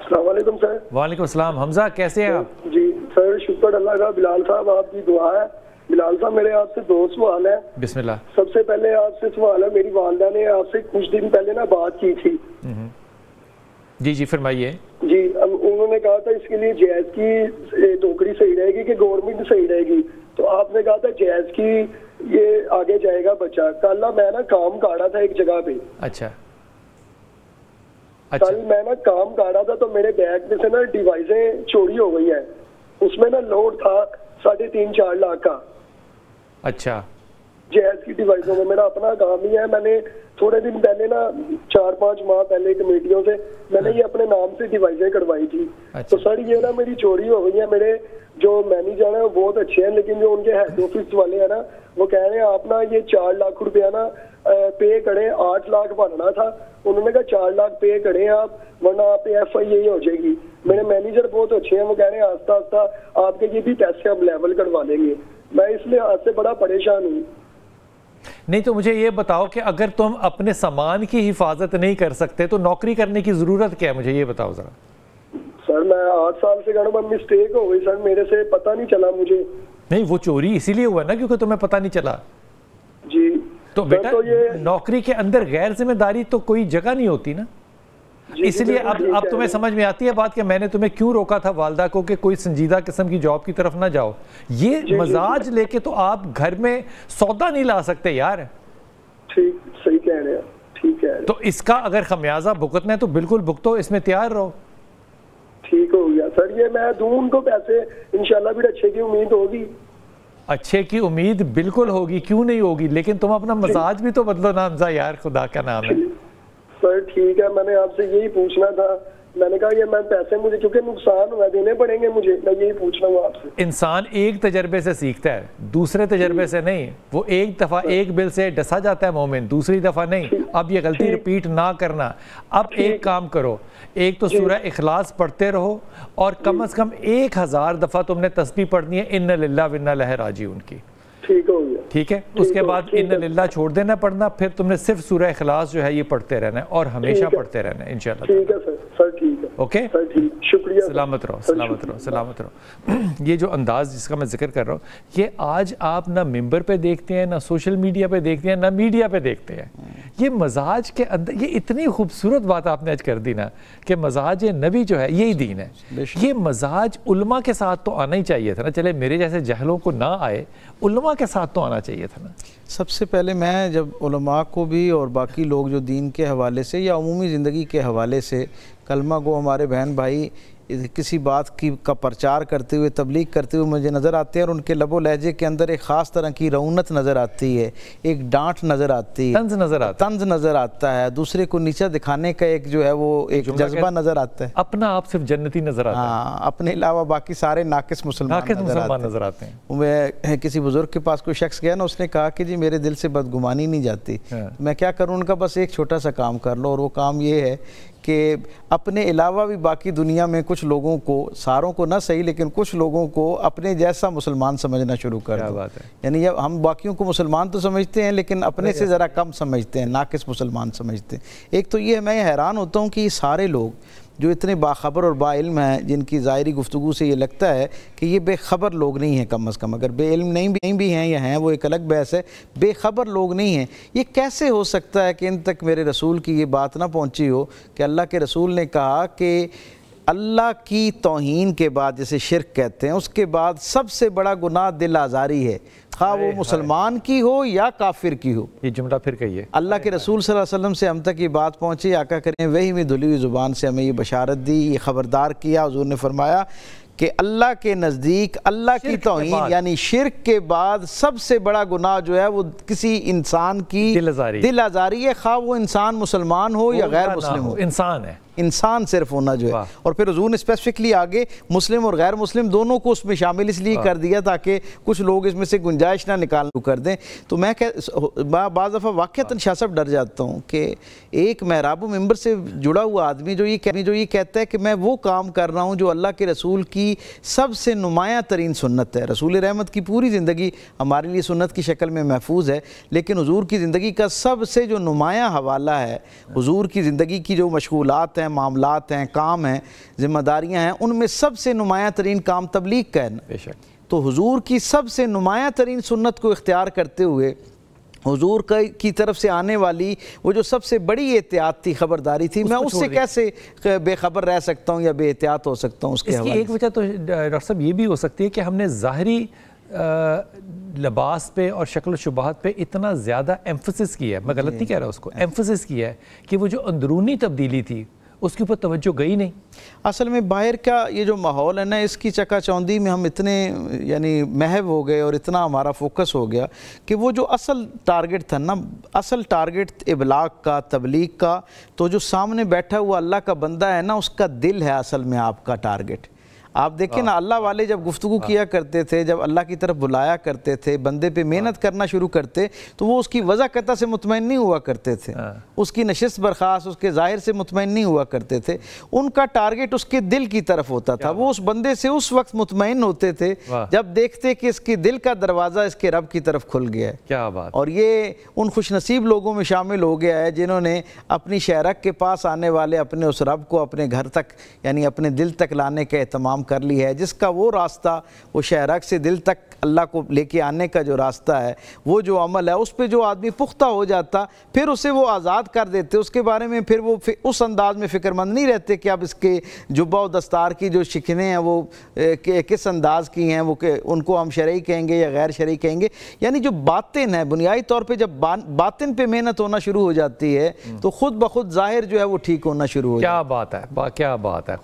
السلام علیکم سر. وعلیکم السلام. حمزہ کیسے ہیں آپ؟ جی سر شکر اللہ کا. بلال صاحب آپ کی دعا ہے. بلال صاحب میرے آپ سے 2 سوال ہیں. بسم اللہ. سب سے پہلے آپ سے سوال ہے, میری والدہ نے آپ سے کچھ دن پہلے نا بات کی تھی. جی جی فرمائیے. جی انہوں نے کہا تھا اس کے لیے جیز کی ٹوکری صحیح رہے گی کہ گورنمنٹ صحیح رہے گی, تو آپ نے کہا تھا جیز کی یہ آگے جائے گا بچہ. کل میں نا کام کاڑا تھا ایک جگہ پہ. اچھا کل میں نا کام کاڑا تھا تو میرے بیگ میں سے نا ڈیوائسیں چوری ہو گئی ہیں. اس میں نا لوڈ تھا 3.5-4 لاکھ کا. اچھا جیز کی ڈیوائسوں میں میرا اپنا کام ہی ہے. میں نے تھوڑے دن پہلے نا 4-5 ماہ پہلے کمیٹیوں سے میں نے یہ اپنے نام سے ڈیوائسیں کڑوائی تھی. تو سر یہ نا میری چوری ہو گئی ہے. میرے جو مینیجر ہیں وہ بہت اچھے ہیں, لیکن جو ان کے ہیڈ آفس والے ہیں نا وہ کہہ رہے ہیں آپ نا یہ 4 لاکھ روپیہ نا پے کریں. 8 لاکھ بھرنا تھا, انہوں نے کہا 4 لاکھ پے کریں آپ ورنہ آپ FIA ہو جائے گی. میرے مینیجر بہت اچھے ہیں, وہ کہہ رہے ہیں آہستہ آہستہ آپ کے یہ بھی پیسے ہم لیول کروا دیں گے. میں اس لیے آج سے بڑا پریشان ہوں. نہیں تو مجھے یہ بتاؤ کہ اگر تم اپنے سامان کی حفاظت نہیں کر سکتے تو نوکری کرنے کی ضرورت کیا ہے, مجھے یہ بتاؤ ذرا. سر میں 8 سال سے کہہ رہا ہوں, مسٹیک ہو گئی سر میرے سے, پتہ نہیں چلا مجھے. نہیں وہ چوری اسی لیے ہوا نا کیونکہ تمہیں پتہ نہیں چلا. جی تو بیٹا نوکری کے اندر غیر ذمہ داری تو کوئی جگہ نہیں ہوتی نا. اس لیے اب تمہیں سمجھ میں آتی ہے بات کہ میں نے تمہیں کیوں روکا تھا والدہ کو کہ کوئی سنجیدہ قسم کی جاب کی طرف نہ جاؤ. یہ مزاج لے کے تو آپ گھر میں سودا نہیں لا سکتے یار. ٹھیک صحیح کہہ رہے ہیں, ٹھیک ہے. تو اس کا اگر خمیازہ بھگتنا ہے تو بالکل بھگتو, اس میں تیار رہو. ٹھیک ہو گیا سر. یہ میں دوں ان کو پیسے انشاءاللہ بھی اچھے کی امید ہوگی. اچھے کی امید بالکل ہوگی, کیوں نہیں ہوگی, لیکن تم اپنا مزاج بھی تو بدلو نا حمزہ یار, خدا کا نام ہے. سر ٹھیک ہے, میں نے آپ سے یہی پوچھنا تھا. میں نے کہا یہ میں پیسے مجھے کیونکہ نقصان ہوا دینے پڑیں گے مجھے, میں یہی پوچھ رہا ہوں آپ سے. انسان ایک تجربے سے سیکھتا ہے, دوسرے تجربے سے نہیں. وہ ایک دفعہ ایک بل سے ڈسا جاتا ہے مومن, دوسری دفعہ نہیں. اب یہ غلطی رپیٹ نہ کرنا. اب ایک کام کرو, ایک تو سورہ اخلاص پڑھتے رہو اور کم از کم 1000 دفعہ تم نے تسبیح پڑھنی ہے اِنَّ لِلَّهِ وَإِنَّا إِلَيْهِ راجعون کی. ٹھیک ہو گیا. ٹھیک ہے, اس کے بعد اِنَّ لِلَّهِ چھوڑ دینا پڑھنا, پھر تم نے صرف سورہ اخلاص جو ہے یہ پڑھتے رہنا ہے اور ہمیشہ پڑھتے رہنا ہے انشاءاللہ. ٹھیک ہے سر. سر ٹھیک ہے. اوکے شکریہ. سلامت رہو, سلامت رہو, سلامت رہو. یہ جو انداز جس کا میں ذکر کر رہا ہوں, یہ آج آپ نہ ممبر پہ دیکھتے ہیں, نہ سوشل میڈیا پہ دیکھتے ہیں, نہ میڈیا پہ دیکھتے ہیں. یہ مزاج کے اندر یہ اتنی خوبصورت بات آپ نے آج کر دی نا کہ مزاج نبی جو ہے یہی دین ہے. یہ مزاج علماء کے ساتھ تو آنا ہی چاہیے تھا نا. چلے میرے جیسے جہلوں کو نہ آئے, علماء کے ساتھ تو آنا چاہیے تھا نا. سب سے پہلے میں جب علماء کو بھی اور باقی لوگ جو دین کے حوالے سے یا عمومی زندگی کے حوالے سے کلمہ گو ہمارے بہن بھائی کسی بات کا پرچار کرتے ہوئے, تبلیغ کرتے ہوئے مجھے نظر آتے ہیں اور ان کے لب و لہجے کے اندر ایک خاص طرح کی رونت نظر آتی ہے, ایک ڈانٹ نظر آتی ہے, طنز نظر آتا ہے, دوسرے کو نیچا دکھانے کا ایک جو ہے وہ ایک جذبہ نظر آتا ہے. اپنا آپ صرف جنتی نظر آتا ہے. ہاں, اپنے علاوہ باقی سارے ناقص مسلمان نظر آتے ہیں. میں کسی بزرگ کے پاس کوئی شخص گیا نا, اس نے کہا کہ جی میرے دل سے بدگمانی نہیں جاتی, میں کیا کروں. ان کا بس ایک چھوٹا سا کام کر لو, اور وہ کام یہ ہے کہ اپنے علاوہ بھی باقی دنیا میں کچھ لوگوں کو, ساروں کو نہ صحیح لیکن کچھ لوگوں کو اپنے جیسا مسلمان سمجھنا شروع کر دو. یعنی ہم باقیوں کو مسلمان تو سمجھتے ہیں لیکن اپنے سے ذرا کم سمجھتے ہیں, ناقص مسلمان سمجھتے ہیں. ایک تو یہ میں حیران ہوتا ہوں کہ یہ سارے لوگ جو اتنے باخبر اور با علم ہیں, جن کی ظاہری گفتگو سے یہ لگتا ہے کہ یہ بے خبر لوگ نہیں ہیں. کم از کم اگر بے علم نہیں بھی ہیں یا ہیں وہ ایک الگ بحث ہے, بے خبر لوگ نہیں ہیں. یہ کیسے ہو سکتا ہے کہ ان تک میرے رسول کی یہ بات نہ پہنچی ہو کہ اللہ کے رسول نے کہا کہ اللہ کی توہین کے بعد, جسے شرک کہتے ہیں, اس کے بعد سب سے بڑا گناہ دل آزاری ہے, خواہ وہ مسلمان کی ہو یا کافر کی ہو. یہ جملہ پھر کہیے. اللہ کے رسول صلی اللہ علیہ وسلم سے ہم تک یہ بات پہنچی, آقا کریم وحی میں دھلی ہوئی زبان سے ہمیں یہ بشارت دی, یہ خبردار کیا. حضور نے فرمایا کہ اللہ کے نزدیک اللہ کی توہین یعنی شرک کے بعد سب سے بڑا گناہ جو ہے وہ کسی انسان کی دل آزاری ہے, خواہ وہ انسان مسلمان ہو یا غیر مسلم ہو. انسان ہے, انسان صرف ہونا جو ہے. اور پھر حضور نے اسپیسیفکلی آگے مسلم اور غیر مسلم دونوں کو اس میں شامل اس لیے کر دیا تاکہ کچھ لوگ اس میں سے گنجائش نہ نکالنا کر دیں. تو میں بعض دفعہ واقعتاً شاہ صاحب ڈر جاتا ہوں کہ ایک محراب و ممبر سے جڑا ہوا آدمی جو یہ کہتا ہے کہ میں وہ کام کر رہا ہوں جو اللہ کے رسول کی سب سے نمایاں ترین سنت ہے. رسول رحمت کی پوری زندگی ہمارے لیے سنت کی شکل میں محفوظ ہے, لیکن حضور کی زندگی کا سب سے جو نمایاں حوالہ ہے, حضور کی زندگی کی جو مشغولات ہیں، معاملات ہیں، کام ہیں، ذمہ داریاں ہیں، ان میں سب سے نمایاں ترین کام تبلیغ کا ہے. بے شک. تو حضور کی سب سے نمایاں ترین سنت کو اختیار کرتے ہوئے حضور کی طرف سے آنے والی وہ جو سب سے بڑی احتیاط تھی، خبرداری تھی، میں اس سے کیسے بے خبر رہ سکتا ہوں یا بے احتیاط ہو سکتا ہوں؟ اس کی ایک وجہ تو ڈاکٹر صاحب یہ بھی ہو سکتی ہے کہ ہم نے ظاہری لباس پہ اور شکل و شبہات پہ اتنا زیادہ ایمفسس کیا ہے، میں غلط نہیں کہہ رہا اس کو، ایمفسس کیا ہے کہ وہ جو اندرونی تبدیلی تھی اس کے اوپر توجہ گئی نہیں. اصل میں باہر کا یہ جو ماحول ہے نا، اس کی چکا چوندی میں ہم اتنے یعنی محو ہو گئے اور اتنا ہمارا فوکس ہو گیا کہ وہ جو اصل ٹارگٹ تھا نا، اصل ٹارگٹ ابلاغ کا، تبلیغ کا، تو جو سامنے بیٹھا ہوا اللہ کا بندہ ہے نا، اس کا دل ہے اصل میں آپ کا ٹارگٹ. آپ دیکھیں نا، اللہ والے جب گفتگو کیا کرتے تھے، جب اللہ کی طرف بلایا کرتے تھے، بندے پہ محنت کرنا شروع کرتے تو وہ اس کی وضع قطع سے مطمئن نہیں ہوا کرتے تھے، اس کی نشست برخاست، اس کے ظاہر سے مطمئن نہیں ہوا کرتے تھے. ان کا ٹارگٹ اس کے دل کی طرف ہوتا تھا. وہ اس بندے سے اس وقت مطمئن ہوتے تھے جب دیکھتے کہ اس کے دل کا دروازہ اس کے رب کی طرف کھل گیا ہے. کیا بات. اور یہ ان خوش نصیب لوگوں میں شامل ہو گیا ہے جنہوں نے اپنی شہرک کے پاس آنے والے اپنے اس رب کو اپنے گھر تک یعنی اپنے دل تک لانے کا اہتمام کر لی ہے. جس کا وہ راستہ، وہ شہرک سے دل تک اللہ کو لے کے آنے کا جو راستہ ہے، وہ جو عمل ہے، اس پہ جو آدمی پختہ ہو جاتا، پھر اسے وہ آزاد کر دیتے. اس کے بارے میں پھر وہ اس انداز میں فکر مند نہیں رہتے کہ اب اس کے جبہ و دستار کی جو شکنیں ہیں وہ کس انداز کی ہیں، وہ ان کو ہم شرعی کہیں گے یا غیر شرعی کہیں گے. یعنی جو باطن ہے، بنیادی طور پہ جب باطن پہ محنت ہونا شروع ہو جاتی ہے تو خود بخود ظاہر جو ہے وہ ٹھیک ہونا شروع ہو جاتا ہے. کیا بات ہے، کیا بات ہے.